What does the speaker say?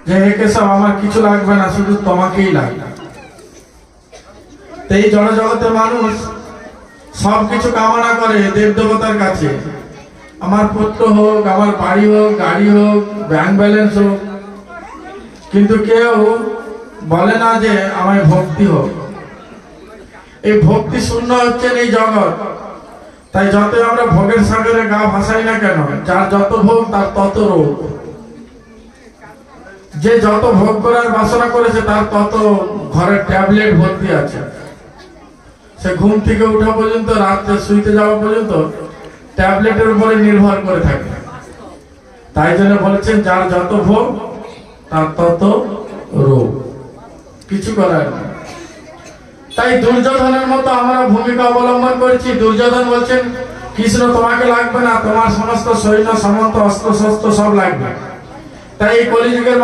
যে হে কেশব আমার কিছু লাগবে না, শুধু তোমাকেই লাগবে। এই জড় জগতের মানুষ সবকিছু কামনা করে দেব দেবতার কাছে, আমার পুত্র হোক, আমার বাড়ি হোক, গাড়ি হোক, ব্যাংক ব্যালেন্স হোক, কিন্তু কেউ বলে না যে আমায় ভক্তি হোক। এই ভক্তি শূন্য হচ্ছে এই জগৎ। তাই যত আমরা ভোগের সাগরে গা ভাসাই না কেন, যার যত ভোগ তার তত রোগ। যে যত ভোগ করার বাসনা করেছে তার তত ঘরে ট্যাবলেট ভর্তি আছে। সে ঘুম থেকে ওঠা পর্যন্ত, রাত্রে শুইতে যাওয়া পর্যন্ত ট্যাবলেটের উপরে নির্ভর করে থাকে। তাই জন্য বলেছেন যার যত ভোগ তার তত রোগ, কিছু করার নেই। তাই দুর্যোধনের মতো আমরা ভূমিকা অবলম্বন করেছি। দুর্যোধন বলছেন কৃষ্ণ তোমাকে লাগবে না, তোমার সমস্ত সৈন্য সামন্ত অস্ত্র শস্ত্র সব লাগবে। তাই এই কলিযুগের